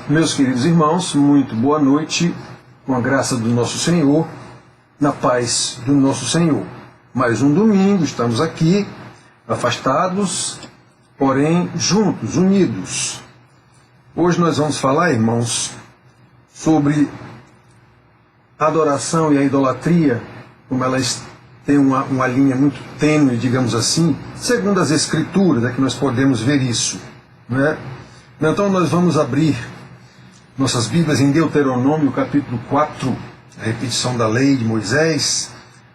Meus queridos irmãos, muito boa noite, com a graça do nosso Senhor, na paz do nosso Senhor. Mais um domingo, estamos aqui, afastados, porém juntos, unidos. Hoje nós vamos falar, irmãos, sobre a adoração e a idolatria, como elas têm uma linha muito tênue, digamos assim, segundo as Escrituras, é que nós podemos ver isso, né? Então nós vamos abrir nossas Bíblias em Deuteronômio, capítulo 4, a repetição da lei de Moisés,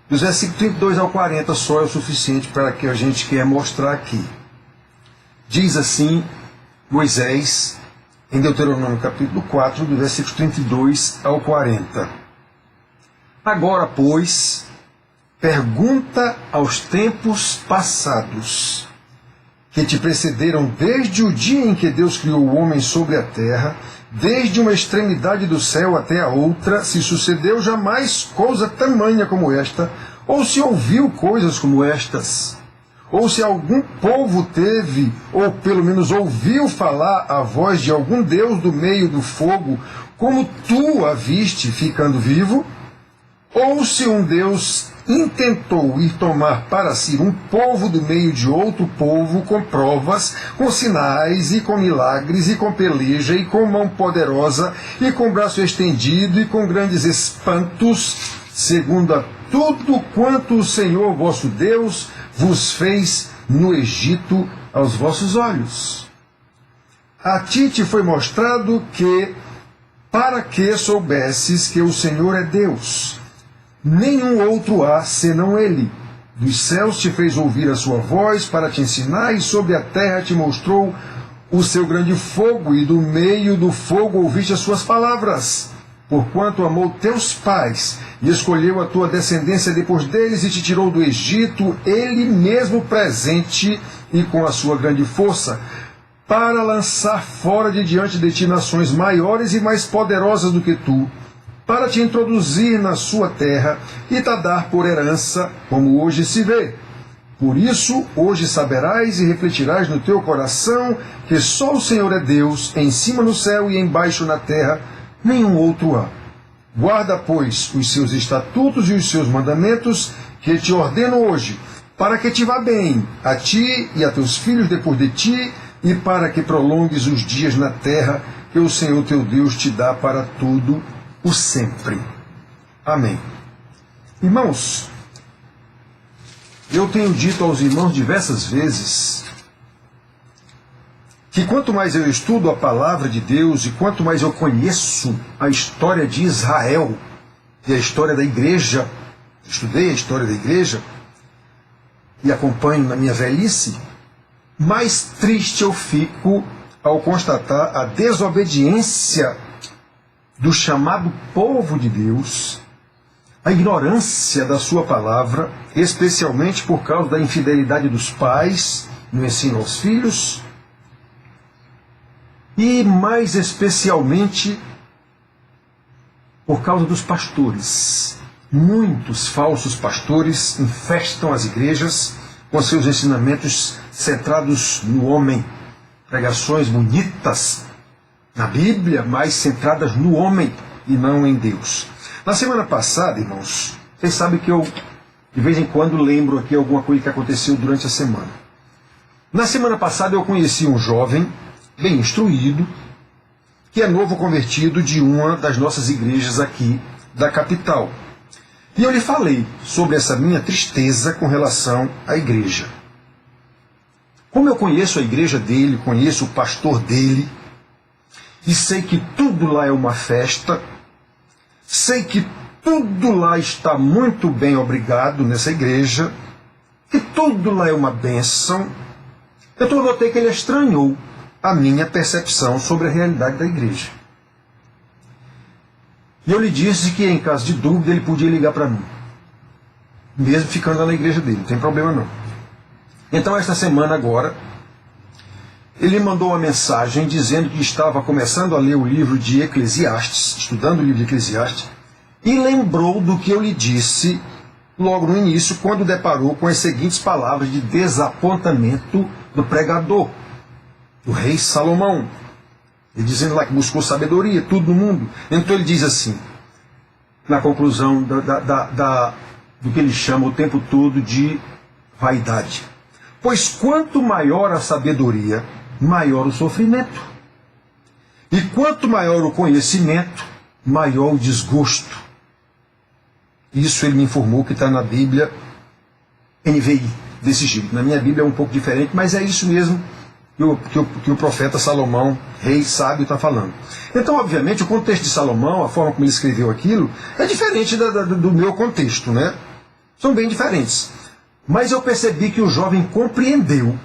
dos versículos 32 ao 40 só é o suficiente para o que a gente quer mostrar aqui. Diz assim Moisés, em Deuteronômio capítulo 4, dos versículos 32 ao 40. Agora, pois, pergunta aos tempos passados, que te precederam desde o dia em que Deus criou o homem sobre a terra, desde uma extremidade do céu até a outra, se sucedeu jamais coisa tamanha como esta, ou se ouviu coisas como estas, ou se algum povo teve, ou pelo menos ouviu falar a voz de algum Deus do meio do fogo, como tu a viste ficando vivo, ou se um Deus intentou ir tomar para si um povo do meio de outro povo com provas, com sinais e com milagres e com peleja e com mão poderosa e com braço estendido e com grandes espantos, segundo a tudo quanto o Senhor vosso Deus vos fez no Egito aos vossos olhos. A ti te foi mostrado que, para que soubesses que o Senhor é Deus, nenhum outro há senão Ele. Dos céus te fez ouvir a sua voz para te ensinar, e sobre a terra te mostrou o seu grande fogo, e do meio do fogo ouviste as suas palavras. Porquanto amou teus pais, e escolheu a tua descendência depois deles, e te tirou do Egito, Ele mesmo presente e com a sua grande força, para lançar fora de diante de ti nações maiores e mais poderosas do que tu, para te introduzir na sua terra e te dar por herança, como hoje se vê. Por isso, hoje saberás e refletirás no teu coração que só o Senhor é Deus, em cima no céu e embaixo na terra, nenhum outro há. Guarda, pois, os seus estatutos e os seus mandamentos, que te ordeno hoje, para que te vá bem, a ti e a teus filhos depois de ti, e para que prolongues os dias na terra que o Senhor teu Deus te dá para tudo o sempre. Amém. Irmãos, eu tenho dito aos irmãos diversas vezes que quanto mais eu estudo a palavra de Deus e quanto mais eu conheço a história de Israel e a história da igreja, estudei a história da igreja e acompanho na minha velhice, mais triste eu fico ao constatar a desobediência do chamado povo de Deus, a ignorância da sua palavra, especialmente por causa da infidelidade dos pais no ensino aos filhos, e mais especialmente por causa dos pastores. Muitos falsos pastores infestam as igrejas com seus ensinamentos centrados no homem, pregações bonitas na Bíblia, mas centradas no homem e não em Deus. Na semana passada, irmãos, vocês sabem que eu de vez em quando lembro aqui alguma coisa que aconteceu durante a semana. Na semana passada eu conheci um jovem bem instruído, que é novo convertido de uma das nossas igrejas aqui da capital. E eu lhe falei sobre essa minha tristeza com relação à igreja. Como eu conheço a igreja dele, conheço o pastor dele, e sei que tudo lá é uma festa, sei que tudo lá está muito bem, obrigado, nessa igreja, que tudo lá é uma bênção, então eu notei que ele estranhou a minha percepção sobre a realidade da igreja. E eu lhe disse que, em caso de dúvida, ele podia ligar para mim, mesmo ficando lá na igreja dele, não tem problema não. Então, esta semana agora, ele mandou uma mensagem dizendo que estava começando a ler o livro de Eclesiastes, estudando o livro de Eclesiastes, e lembrou do que eu lhe disse logo no início, quando deparou com as seguintes palavras de desapontamento do pregador, do rei Salomão. Ele dizendo lá que buscou sabedoria, tudo no mundo. Então ele diz assim, na conclusão do que ele chama o tempo todo de vaidade. Pois quanto maior a sabedoria, maior o sofrimento. E quanto maior o conhecimento, maior o desgosto. Isso ele me informou que está na Bíblia NVI, desse jeito. Na minha Bíblia é um pouco diferente, mas é isso mesmo que o profeta Salomão, rei sábio, está falando. Então, obviamente, o contexto de Salomão, a forma como ele escreveu aquilo, é diferente do meu contexto, né? São bem diferentes. Mas eu percebi que o jovem compreendeu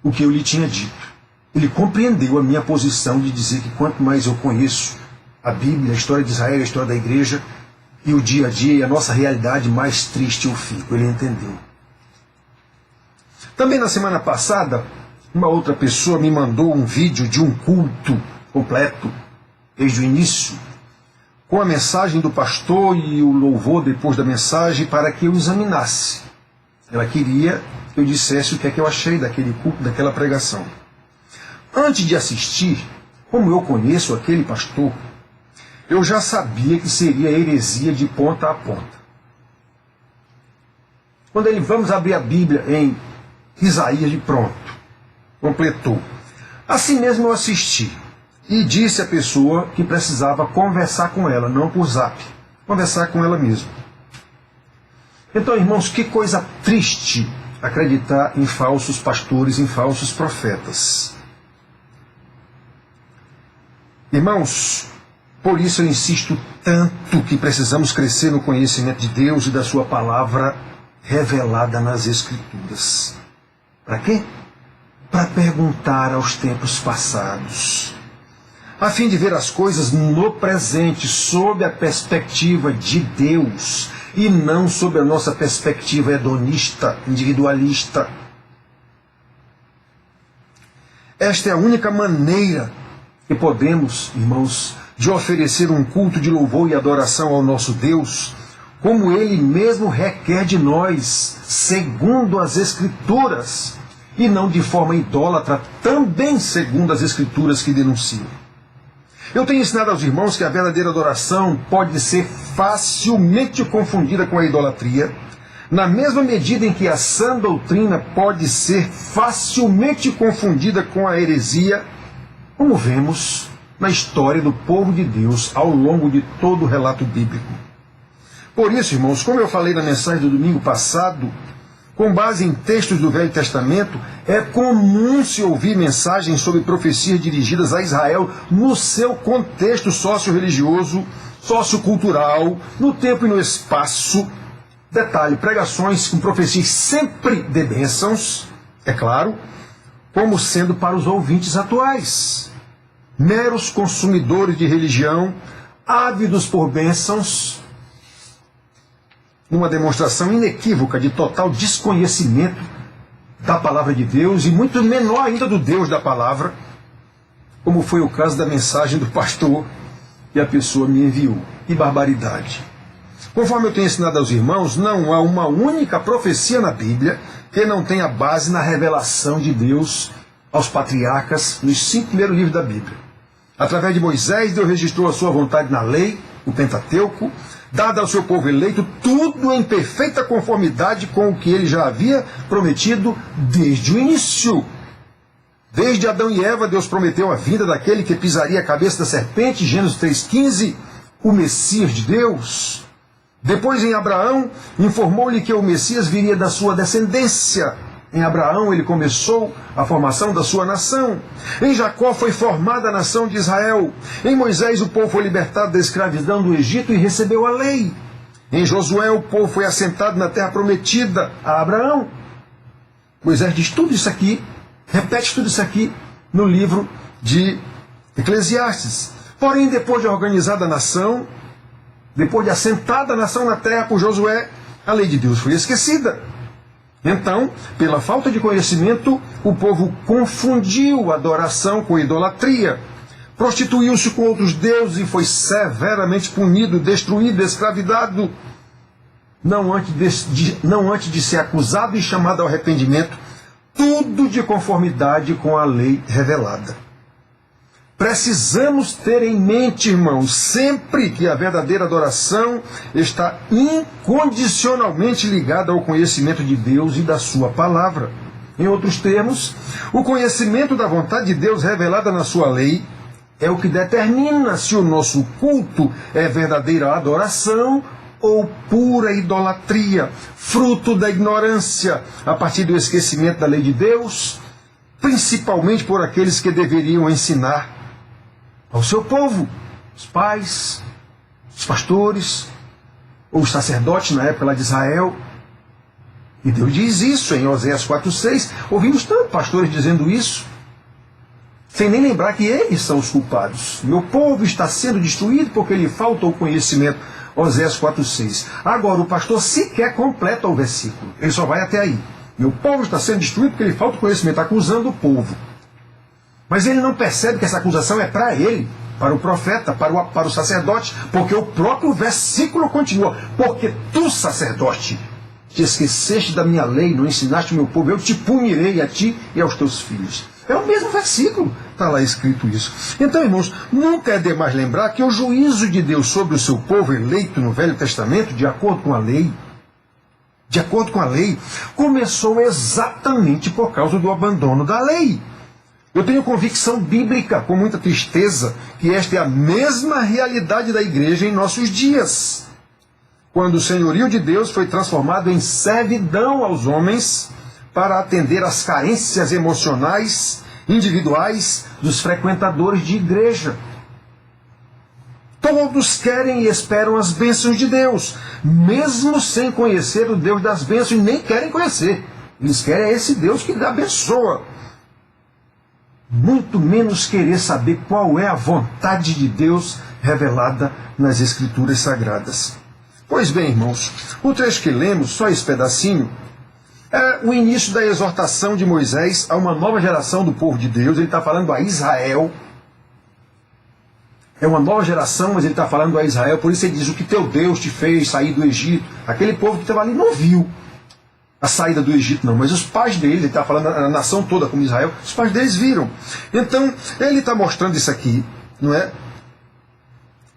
o que eu lhe tinha dito. Ele compreendeu a minha posição de dizer que quanto mais eu conheço a Bíblia, a história de Israel, a história da igreja, e o dia a dia e a nossa realidade, mais triste eu fico. Ele entendeu. Também na semana passada, uma outra pessoa me mandou um vídeo de um culto completo, desde o início, com a mensagem do pastor e o louvor depois da mensagem para que eu examinasse. Ela queria que eu dissesse o que é que eu achei daquele culto, daquela pregação. Antes de assistir, como eu conheço aquele pastor, eu já sabia que seria heresia de ponta a ponta. Quando ele, vamos abrir a Bíblia em Isaías, de pronto, completou. Assim mesmo eu assisti e disse à pessoa que precisava conversar com ela, não por zap, conversar com ela mesmo. Então, irmãos, que coisa triste acreditar em falsos pastores, em falsos profetas. Irmãos, por isso eu insisto tanto que precisamos crescer no conhecimento de Deus e da sua palavra revelada nas Escrituras. Para quê? Para perguntar aos tempos passados, a fim de ver as coisas no presente, sob a perspectiva de Deus, e não sob a nossa perspectiva hedonista, individualista. Esta é a única maneira que podemos, irmãos, de oferecer um culto de louvor e adoração ao nosso Deus, como Ele mesmo requer de nós, segundo as Escrituras, e não de forma idólatra, também segundo as Escrituras que denunciam. Eu tenho ensinado aos irmãos que a verdadeira adoração pode ser facilmente confundida com a idolatria, na mesma medida em que a sã doutrina pode ser facilmente confundida com a heresia, como vemos na história do povo de Deus ao longo de todo o relato bíblico. Por isso, irmãos, como eu falei na mensagem do domingo passado, com base em textos do Velho Testamento, é comum se ouvir mensagens sobre profecias dirigidas a Israel no seu contexto socio-religioso, sociocultural, no tempo e no espaço. Detalhe, pregações com profecias sempre de bênçãos, é claro, como sendo para os ouvintes atuais. Meros consumidores de religião, ávidos por bênçãos, numa demonstração inequívoca de total desconhecimento da palavra de Deus, e muito menor ainda do Deus da palavra, como foi o caso da mensagem do pastor que a pessoa me enviou. Que barbaridade! Conforme eu tenho ensinado aos irmãos, não há uma única profecia na Bíblia que não tenha base na revelação de Deus aos patriarcas nos 5 primeiros livros da Bíblia. Através de Moisés, Deus registrou a sua vontade na lei, o Pentateuco, dada ao seu povo eleito, tudo em perfeita conformidade com o que ele já havia prometido desde o início. Desde Adão e Eva, Deus prometeu a vinda daquele que pisaria a cabeça da serpente, Gênesis 3,15, o Messias de Deus. Depois, em Abraão, informou-lhe que o Messias viria da sua descendência. Em Abraão, ele começou a formação da sua nação. Em Jacó foi formada a nação de Israel. Em Moisés, o povo foi libertado da escravidão do Egito e recebeu a lei. Em Josué, o povo foi assentado na terra prometida a Abraão. Moisés diz tudo isso aqui, repete tudo isso aqui no livro de Eclesiastes. Porém, depois de organizada a nação, depois de assentada a nação na terra por Josué, a lei de Deus foi esquecida. Então, pela falta de conhecimento, o povo confundiu a adoração com idolatria, prostituiu-se com outros deuses e foi severamente punido, destruído, escravizado. Não antes de ser acusado e chamado ao arrependimento, tudo de conformidade com a lei revelada. Precisamos ter em mente, irmãos, sempre que a verdadeira adoração está incondicionalmente ligada ao conhecimento de Deus e da sua palavra. Em outros termos, o conhecimento da vontade de Deus revelada na sua lei é o que determina se o nosso culto é verdadeira adoração ou pura idolatria, fruto da ignorância, a partir do esquecimento da lei de Deus, principalmente por aqueles que deveriam ensinar ao seu povo, os pais, os pastores, ou os sacerdotes na época lá de Israel. E Deus diz isso em Oséias 4,6. Ouvimos tantos pastores dizendo isso, sem nem lembrar que eles são os culpados. Meu povo está sendo destruído porque lhe falta o conhecimento. Oséias 4,6. Agora, o pastor sequer completa o versículo. Ele só vai até aí. Meu povo está sendo destruído porque lhe falta o conhecimento, acusando o povo. Mas ele não percebe que essa acusação é para ele, para o profeta, para o sacerdote, porque o próprio versículo continua. Porque tu, sacerdote, te esqueceste da minha lei, não ensinaste o meu povo, eu te punirei a ti e aos teus filhos. É o mesmo versículo, está lá escrito isso. Então, irmãos, nunca é demais lembrar que o juízo de Deus sobre o seu povo eleito no Velho Testamento, de acordo com a lei, começou exatamente por causa do abandono da lei. Eu tenho convicção bíblica, com muita tristeza, que esta é a mesma realidade da igreja em nossos dias. Quando o senhorio de Deus foi transformado em servidão aos homens para atender às carências emocionais, individuais dos frequentadores de igreja. Todos querem e esperam as bênçãos de Deus, mesmo sem conhecer o Deus das bênçãos, e nem querem conhecer. Eles querem esse Deus que abençoa. Muito menos querer saber qual é a vontade de Deus revelada nas Escrituras Sagradas. Pois bem, irmãos, o trecho que lemos, só esse pedacinho, é o início da exortação de Moisés a uma nova geração do povo de Deus. Ele está falando a Israel. É uma nova geração, mas ele está falando a Israel. Por isso ele diz: o que teu Deus te fez sair do Egito. Aquele povo que estava ali não viu a saída do Egito, não. Mas os pais dele, ele está falando a nação toda como Israel, os pais deles viram. Então, ele está mostrando isso aqui, não é?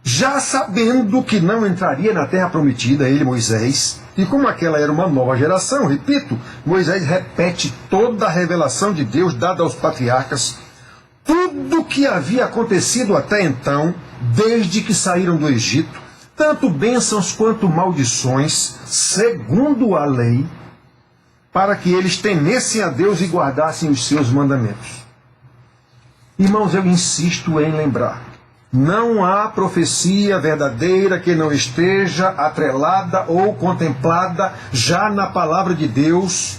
Já sabendo que não entraria na terra prometida, ele, Moisés, e como aquela era uma nova geração, repito, Moisés repete toda a revelação de Deus dada aos patriarcas, tudo o que havia acontecido até então, desde que saíram do Egito, tanto bênçãos quanto maldições, segundo a lei, para que eles temessem a Deus e guardassem os seus mandamentos. Irmãos, eu insisto em lembrar, não há profecia verdadeira que não esteja atrelada ou contemplada já na palavra de Deus,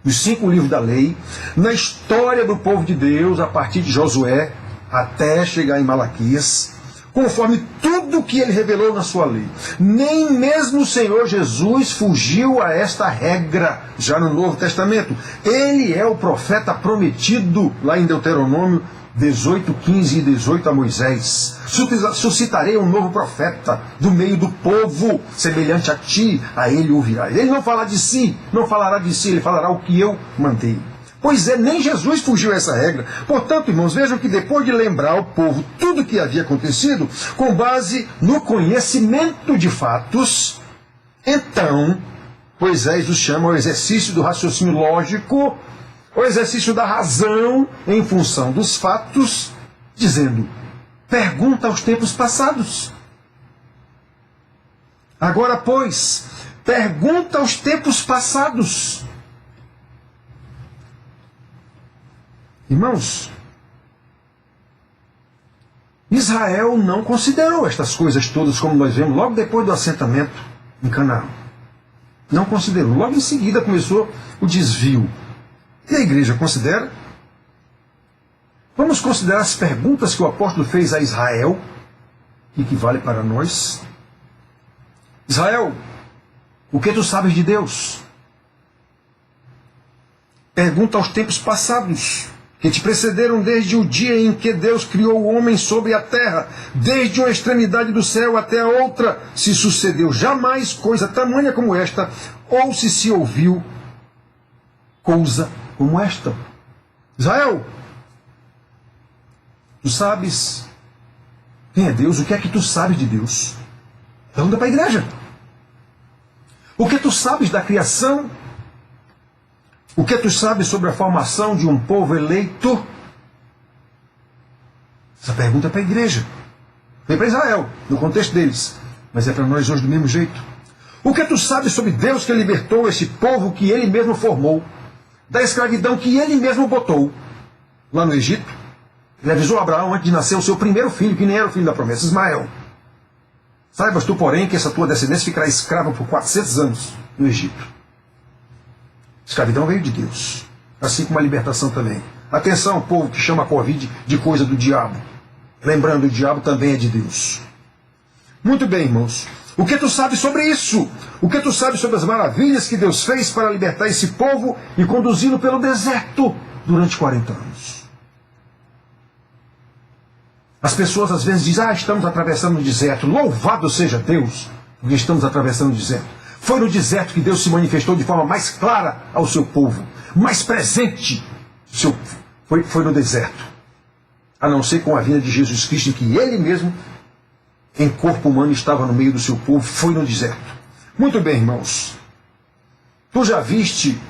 nos 5 livros da lei, na história do povo de Deus, a partir de Josué até chegar em Malaquias, conforme tudo que ele revelou na sua lei. Nem mesmo o Senhor Jesus fugiu a esta regra já no Novo Testamento. Ele é o profeta prometido lá em Deuteronômio 18, 15 e 18 a Moisés. Suscitarei um novo profeta do meio do povo, semelhante a ti, a ele ouvirá. Ele não falará de si, ele falará o que eu mandei. Pois é, nem Jesus fugiu a essa regra. Portanto, irmãos, vejam que depois de lembrar ao povo tudo o que havia acontecido, com base no conhecimento de fatos, então Moisés os chama ao exercício do raciocínio lógico, o exercício da razão em função dos fatos, dizendo: pergunta aos tempos passados. Agora, pois, pergunta aos tempos passados. Irmãos, Israel não considerou estas coisas todas como nós vemos logo depois do assentamento em Canaã. Não considerou. Logo em seguida começou o desvio. E a igreja considera? Vamos considerar as perguntas que o apóstolo fez a Israel, e que vale para nós. Israel, o que tu sabes de Deus? Pergunta aos tempos passados, que te precederam desde o dia em que Deus criou o homem sobre a terra, desde uma extremidade do céu até a outra, se sucedeu jamais coisa tamanha como esta, ou se ouviu coisa como esta. Israel, Tu sabes quem é Deus? O que é que tu sabes de Deus? Pergunta para a igreja. O que tu sabes da criação? O que tu sabes sobre a formação de um povo eleito? Essa pergunta é para a igreja. Vem para Israel, no contexto deles. Mas é para nós hoje do mesmo jeito. O que tu sabes sobre Deus que libertou esse povo que Ele mesmo formou, da escravidão que Ele mesmo botou lá no Egito? Ele avisou a Abraão antes de nascer o seu primeiro filho, que nem era o filho da promessa, Ismael. Saibas tu, porém, que essa tua descendência ficará escrava por 400 anos no Egito. A escravidão veio de Deus, assim como a libertação também. Atenção, povo que chama a Covid de coisa do diabo. Lembrando, o diabo também é de Deus. Muito bem, irmãos. O que tu sabes sobre isso? O que tu sabes sobre as maravilhas que Deus fez para libertar esse povo e conduzi-lo pelo deserto durante 40 anos? As pessoas às vezes dizem, estamos atravessando o deserto. Louvado seja Deus, porque estamos atravessando o deserto. Foi no deserto que Deus se manifestou de forma mais clara ao seu povo, mais presente. Foi no deserto. A não ser com a vinda de Jesus Cristo, em que Ele mesmo, em corpo humano, estava no meio do seu povo, foi no deserto. Muito bem, irmãos. Tu já viste,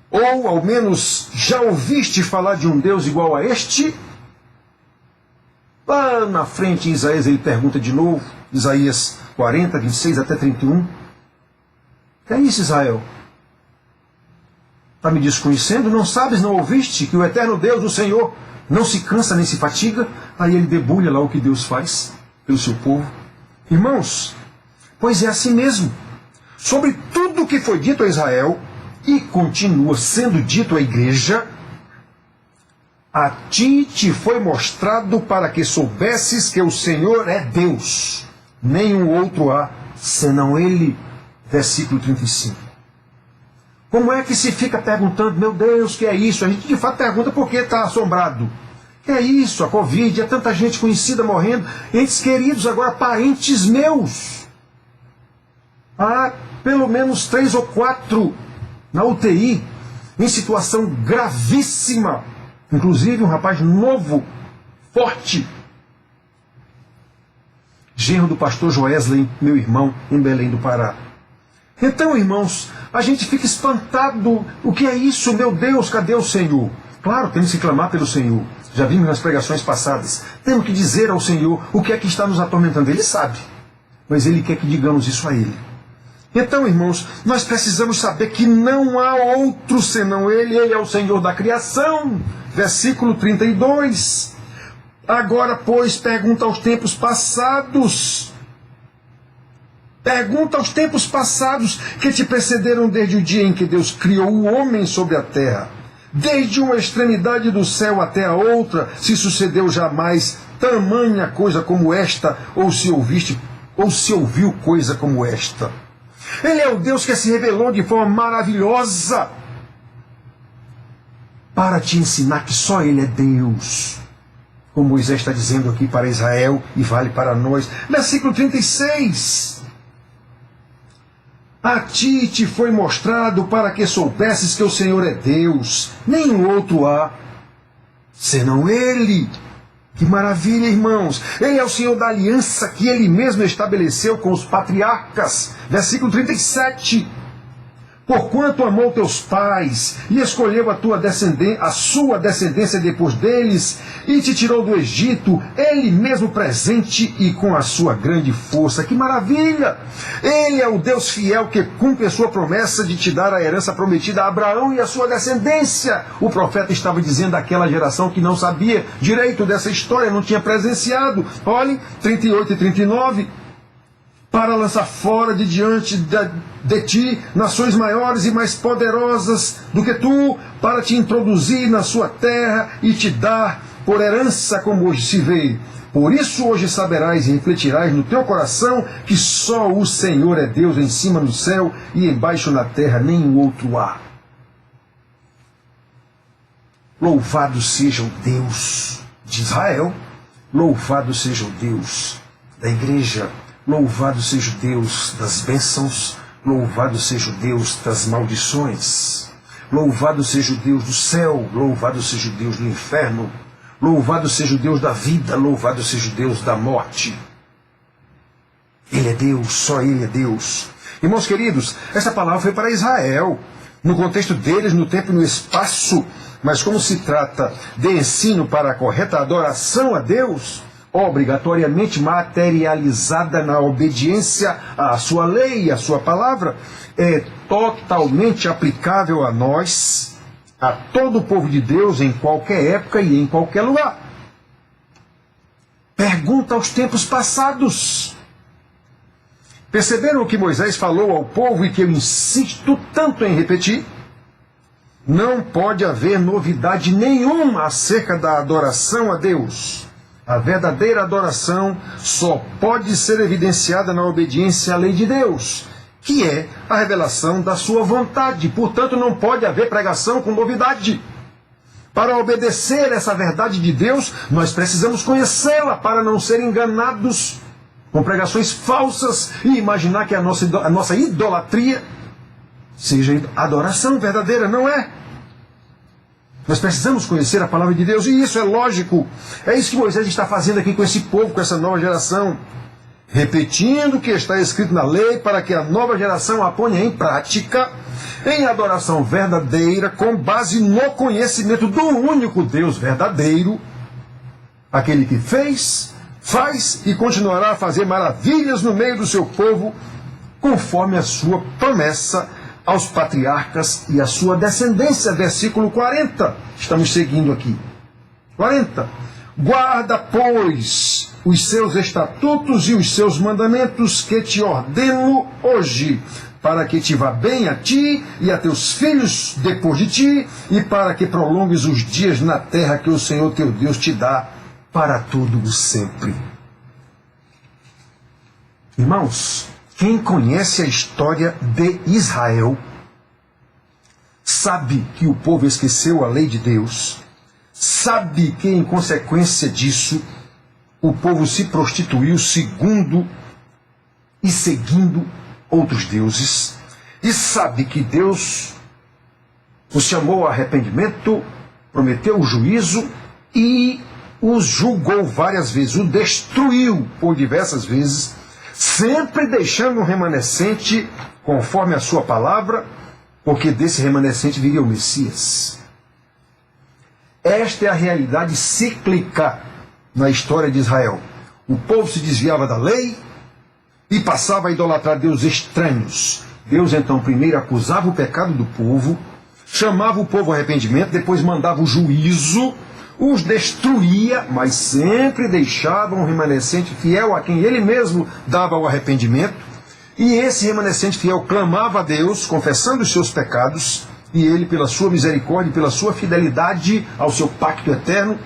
ou ao menos já ouviste falar de um Deus igual a este? Lá na frente, em Isaías, ele pergunta de novo, Isaías 40, 26 até 31. Que é isso, Israel? Está me desconhecendo? Não sabes, não ouviste que o eterno Deus, o Senhor, não se cansa nem se fatiga? Aí ele debulha lá o que Deus faz pelo seu povo. Irmãos, pois é assim mesmo. Sobre tudo o que foi dito a Israel, e continua sendo dito à igreja, a ti te foi mostrado para que soubesses que o Senhor é Deus. Nenhum outro há, senão Ele. Versículo 35. Como é que se fica perguntando, meu Deus, que é isso? A gente de fato pergunta porque está assombrado. Que é isso? A Covid, é tanta gente conhecida morrendo, entes queridos, agora parentes meus. Há pelo menos 3 ou 4 na UTI, em situação gravíssima. Inclusive um rapaz novo, forte, genro do pastor Joesley, meu irmão, em Belém do Pará. Então, irmãos, a gente fica espantado. O que é isso? Meu Deus, cadê o Senhor? Claro, temos que clamar pelo Senhor. Já vimos nas pregações passadas. Temos que dizer ao Senhor o que é que está nos atormentando. Ele sabe, mas Ele quer que digamos isso a Ele. Então, irmãos, nós precisamos saber que não há outro senão Ele. Ele é o Senhor da criação. Versículo 32. Agora, pois, pergunta aos tempos passados. Pergunta aos tempos passados que te precederam desde o dia em que Deus criou o homem sobre a terra. Desde uma extremidade do céu até a outra, se sucedeu jamais tamanha coisa como esta, ou se ouviu coisa como esta. Ele é o Deus que se revelou de forma maravilhosa para te ensinar que só Ele é Deus. Como Moisés está dizendo aqui para Israel e vale para nós. Versículo 36. A ti te foi mostrado para que soubesses que o Senhor é Deus. Nenhum outro há, senão Ele. Que maravilha, irmãos. Ele é o Senhor da aliança que Ele mesmo estabeleceu com os patriarcas. Versículo 37. Porquanto amou teus pais e escolheu a sua descendência depois deles e te tirou do Egito, Ele mesmo presente e com a sua grande força. Que maravilha! Ele é o Deus fiel que cumpre a sua promessa de te dar a herança prometida a Abraão e a sua descendência. O profeta estava dizendo àquela geração que não sabia direito dessa história, não tinha presenciado. Olhem, 38 e 39. Para lançar fora de diante de ti nações maiores e mais poderosas do que tu, para te introduzir na sua terra e te dar por herança como hoje se vê. Por isso hoje saberás e refletirás no teu coração que só o Senhor é Deus em cima no céu e embaixo na terra, nenhum outro há. Louvado seja o Deus de Israel, louvado seja o Deus da igreja, louvado seja o Deus das bênçãos, louvado seja o Deus das maldições, louvado seja o Deus do céu, louvado seja o Deus do inferno, Louvado seja o Deus da vida, louvado seja o Deus da morte. Ele é Deus, só Ele é Deus. Irmãos queridos, essa palavra foi para Israel, no contexto deles, no tempo e no espaço, mas como se trata de ensino para a correta adoração a Deus, obrigatoriamente materializada na obediência à sua lei, à sua palavra, é totalmente aplicável a nós, a todo o povo de Deus, em qualquer época e em qualquer lugar. Pergunta aos tempos passados. Perceberam o que Moisés falou ao povo e que eu insisto tanto em repetir? Não pode haver novidade nenhuma acerca da adoração a Deus. A verdadeira adoração só pode ser evidenciada na obediência à lei de Deus, que é a revelação da sua vontade. Portanto, não pode haver pregação com novidade. Para obedecer essa verdade de Deus, nós precisamos conhecê-la para não ser enganados com pregações falsas e imaginar que a nossa idolatria seja adoração verdadeira. Não é. Nós precisamos conhecer a palavra de Deus, e isso é lógico. É isso que Moisés está fazendo aqui com esse povo, com essa nova geração. Repetindo o que está escrito na lei, para que a nova geração a ponha em prática, em adoração verdadeira, com base no conhecimento do único Deus verdadeiro, aquele que fez, faz e continuará a fazer maravilhas no meio do seu povo, conforme a sua promessa aos patriarcas e a sua descendência. Versículo 40. Estamos seguindo aqui. 40. Guarda, pois, os seus estatutos e os seus mandamentos que te ordeno hoje, para que te vá bem a ti e a teus filhos depois de ti, e para que prolongues os dias na terra que o Senhor teu Deus te dá para todo o sempre. Irmãos, quem conhece a história de Israel sabe que o povo esqueceu a lei de Deus, sabe que em consequência disso o povo se prostituiu segundo e seguindo outros deuses, e sabe que Deus os chamou ao arrependimento, prometeu o juízo e os julgou várias vezes, o destruiu por diversas vezes, sempre deixando um remanescente conforme a sua palavra, porque desse remanescente viria o Messias. Esta é a realidade cíclica na história de Israel. O povo se desviava da lei e passava a idolatrar deuses estranhos. Deus então primeiro acusava o pecado do povo, chamava o povo ao arrependimento, depois mandava o juízo, os destruía, mas sempre deixava um remanescente fiel a quem ele mesmo dava o arrependimento. E esse remanescente fiel clamava a Deus, confessando os seus pecados, e ele, pela sua misericórdia e pela sua fidelidade ao seu pacto eterno,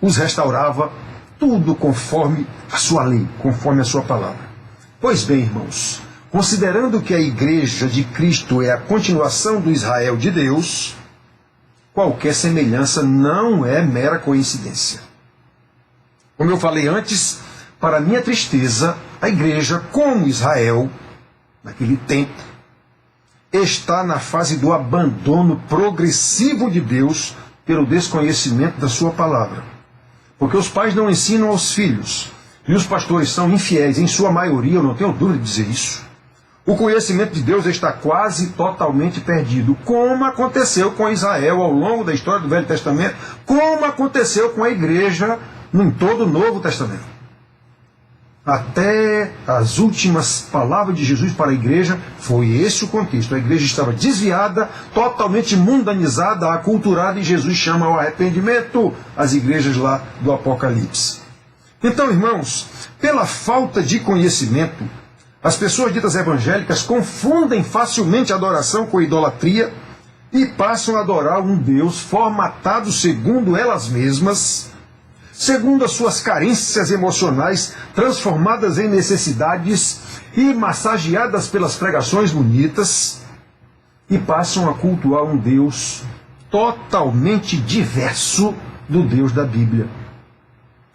os restaurava, tudo conforme a sua lei, conforme a sua palavra. Pois bem, irmãos, considerando que a igreja de Cristo é a continuação do Israel de Deus, qualquer semelhança não é mera coincidência. Como eu falei antes, para minha tristeza, a igreja, como Israel, naquele tempo, está na fase do abandono progressivo de Deus pelo desconhecimento da sua palavra. Porque os pais não ensinam aos filhos, e os pastores são infiéis, em sua maioria, eu não tenho dúvida de dizer isso. O conhecimento de Deus está quase totalmente perdido, como aconteceu com Israel ao longo da história do Velho Testamento, como aconteceu com a igreja em todo o Novo Testamento. Até as últimas palavras de Jesus para a igreja, foi esse o contexto. A igreja estava desviada, totalmente mundanizada, aculturada, e Jesus chama ao arrependimento as igrejas lá do Apocalipse. Então, irmãos, pela falta de conhecimento, as pessoas ditas evangélicas confundem facilmente a adoração com a idolatria e passam a adorar um Deus formatado segundo elas mesmas, segundo as suas carências emocionais, transformadas em necessidades e massageadas pelas pregações bonitas, e passam a cultuar um Deus totalmente diverso do Deus da Bíblia.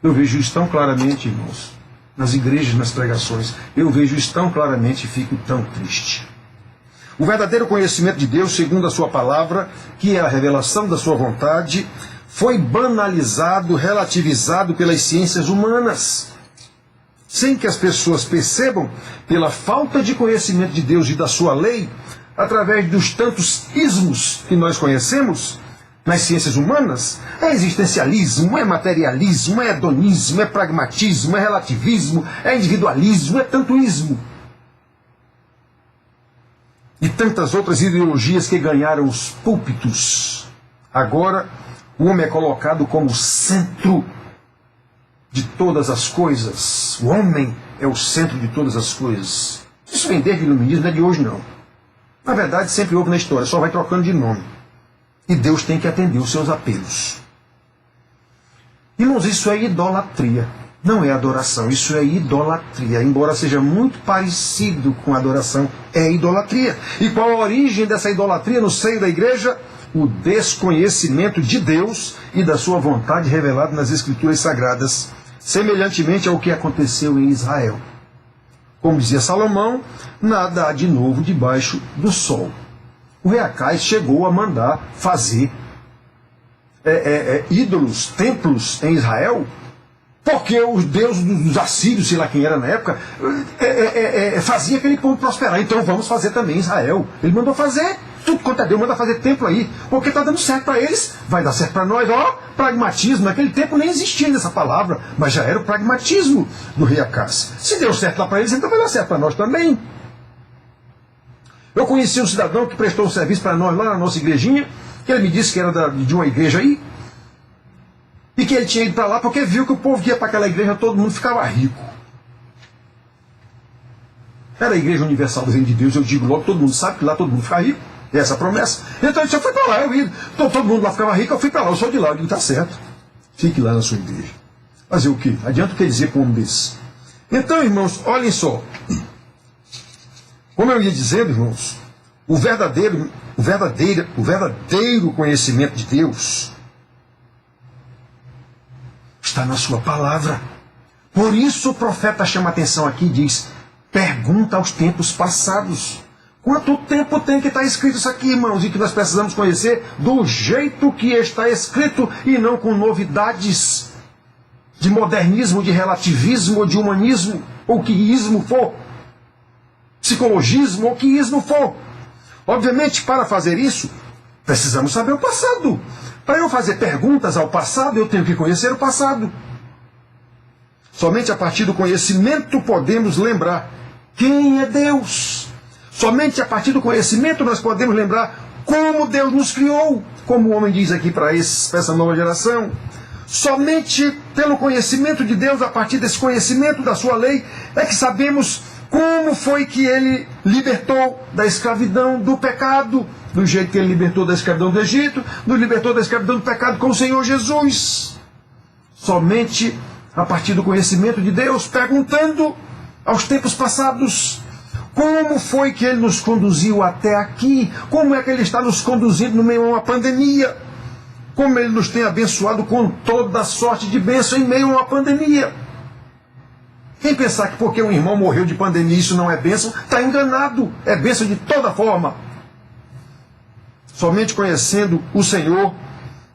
Eu vejo isso tão claramente, irmãos, nas igrejas, nas pregações. Eu vejo isso tão claramente e fico tão triste. O verdadeiro conhecimento de Deus, segundo a sua palavra, que é a revelação da sua vontade, foi banalizado, relativizado pelas ciências humanas, sem que as pessoas percebam, pela falta de conhecimento de Deus e da sua lei, através dos tantos ismos que nós conhecemos nas ciências humanas. É existencialismo, é materialismo, é hedonismo, é pragmatismo, é relativismo, é individualismo, é tanto ismo. E tantas outras ideologias que ganharam os púlpitos. Agora, o homem é colocado como o centro de todas as coisas. O homem é o centro de todas as coisas. Isso vem desde o iluminismo, não é de hoje não. Na verdade, sempre houve na história, só vai trocando de nome. E Deus tem que atender os seus apelos. Irmãos, isso é idolatria. Não é adoração, isso é idolatria. Embora seja muito parecido com adoração, é idolatria. E qual a origem dessa idolatria no seio da igreja? O desconhecimento de Deus e da sua vontade revelada nas Escrituras Sagradas, semelhantemente ao que aconteceu em Israel. Como dizia Salomão, nada há de novo debaixo do sol. O rei Acais chegou a mandar fazer ídolos, templos em Israel, porque os deuses dos assírios, sei lá quem era na época, fazia aquele povo prosperar. Então vamos fazer também em Israel. Ele mandou fazer. Tudo quanto é Deus, manda fazer templo aí, porque está dando certo para eles, vai dar certo para nós. Ó, pragmatismo, naquele tempo nem existia essa palavra, mas já era o pragmatismo do rei Acás. Se deu certo lá para eles, então vai dar certo para nós também. Eu conheci um cidadão que prestou um serviço para nós lá na nossa igrejinha, que ele me disse que era de uma igreja aí, e que ele tinha ido para lá porque viu que o povo que ia para aquela igreja, todo mundo ficava rico. Era a Igreja Universal do Reino de Deus, eu digo logo, todo mundo sabe que lá todo mundo fica rico. Essa promessa. Então ele disse, eu fui para lá, eu vi. Todo mundo lá ficava rico, eu fui para lá, eu sou de lá. Eu digo, tá certo. Fique lá na sua igreja. Fazer o quê? Adianta o que dizer com um homem desse? Então, irmãos, olhem só. Como eu ia dizendo, irmãos, o verdadeiro conhecimento de Deus está na sua palavra. Por isso o profeta chama a atenção aqui e diz, pergunta aos tempos passados. Quanto tempo tem que estar escrito isso aqui, irmãos, e que nós precisamos conhecer do jeito que está escrito e não com novidades de modernismo, de relativismo, ou de humanismo, ou que ismo for, psicologismo, ou que ismo for. Obviamente, para fazer isso, precisamos saber o passado. Para eu fazer perguntas ao passado, eu tenho que conhecer o passado. Somente a partir do conhecimento podemos lembrar quem é Deus. Somente a partir do conhecimento nós podemos lembrar como Deus nos criou, como o homem diz aqui para essa nova geração. Somente pelo conhecimento de Deus, a partir desse conhecimento da sua lei, é que sabemos como foi que ele libertou da escravidão, do pecado, do jeito que ele libertou da escravidão do Egito, nos libertou da escravidão do pecado com o Senhor Jesus. Somente a partir do conhecimento de Deus, perguntando aos tempos passados, como foi que ele nos conduziu até aqui? Como é que ele está nos conduzindo no meio a uma pandemia? Como ele nos tem abençoado com toda sorte de bênção em meio a uma pandemia? Quem pensar que porque um irmão morreu de pandemia isso não é bênção, está enganado. É bênção de toda forma. Somente conhecendo o Senhor,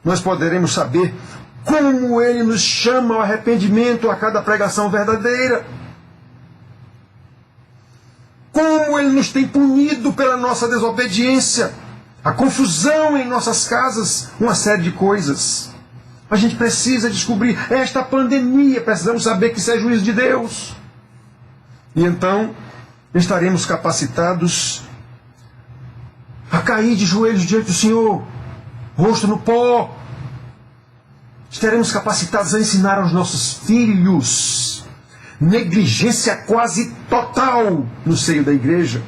nós poderemos saber como ele nos chama ao arrependimento a cada pregação verdadeira. Como ele nos tem punido pela nossa desobediência, a confusão em nossas casas, uma série de coisas. A gente precisa descobrir esta pandemia, precisamos saber que isso é juízo de Deus. E então estaremos capacitados a cair de joelhos diante do Senhor, rosto no pó. Estaremos capacitados a ensinar aos nossos filhos. Negligência quase total no seio da igreja.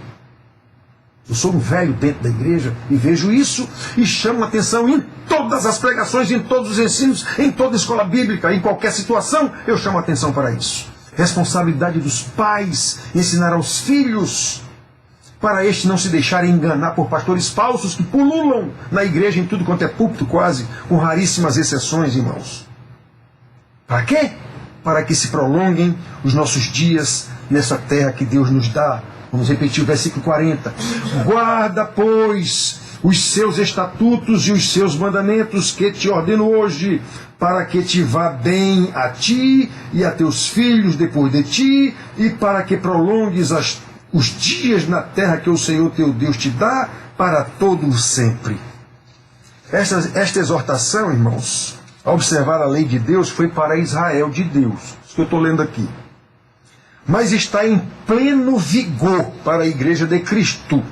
Eu sou um velho dentro da igreja e vejo isso e chamo atenção em todas as pregações, em todos os ensinos, em toda a escola bíblica, em qualquer situação, eu chamo atenção para isso. Responsabilidade dos pais, ensinar aos filhos, para estes não se deixarem enganar por pastores falsos que pululam na igreja em tudo quanto é púlpito quase, com raríssimas exceções, irmãos. Para quê? Para que se prolonguem os nossos dias nessa terra que Deus nos dá. Vamos repetir o versículo 40. Guarda, pois, os seus estatutos e os seus mandamentos que te ordeno hoje, para que te vá bem a ti e a teus filhos depois de ti, e para que prolongues os dias na terra que o Senhor teu Deus te dá para todo o sempre. Esta exortação, irmãos, a observar a lei de Deus, foi para Israel de Deus. Isso que eu estou lendo aqui. Mas está em pleno vigor para a igreja de Cristo.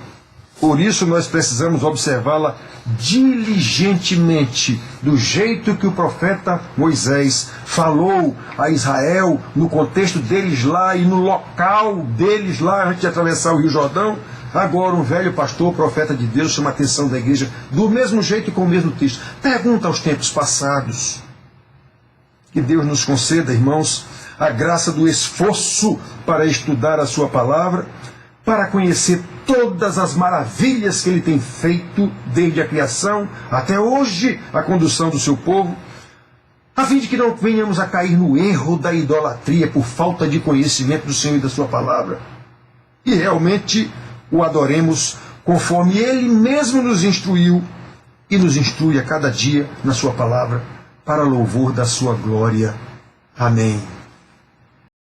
Por isso nós precisamos observá-la diligentemente, do jeito que o profeta Moisés falou a Israel, no contexto deles lá e no local deles lá, antes de atravessar o Rio Jordão. Agora um velho pastor, profeta de Deus, chama a atenção da igreja do mesmo jeito e com o mesmo texto. Pergunta aos tempos passados. Que Deus nos conceda, irmãos, a graça do esforço para estudar a sua palavra, para conhecer todas as maravilhas que Ele tem feito desde a criação até hoje, a condução do seu povo, a fim de que não venhamos a cair no erro da idolatria por falta de conhecimento do Senhor e da sua palavra, e realmente o adoremos conforme Ele mesmo nos instruiu e nos instrui a cada dia na sua palavra, para louvor da sua glória. Amém.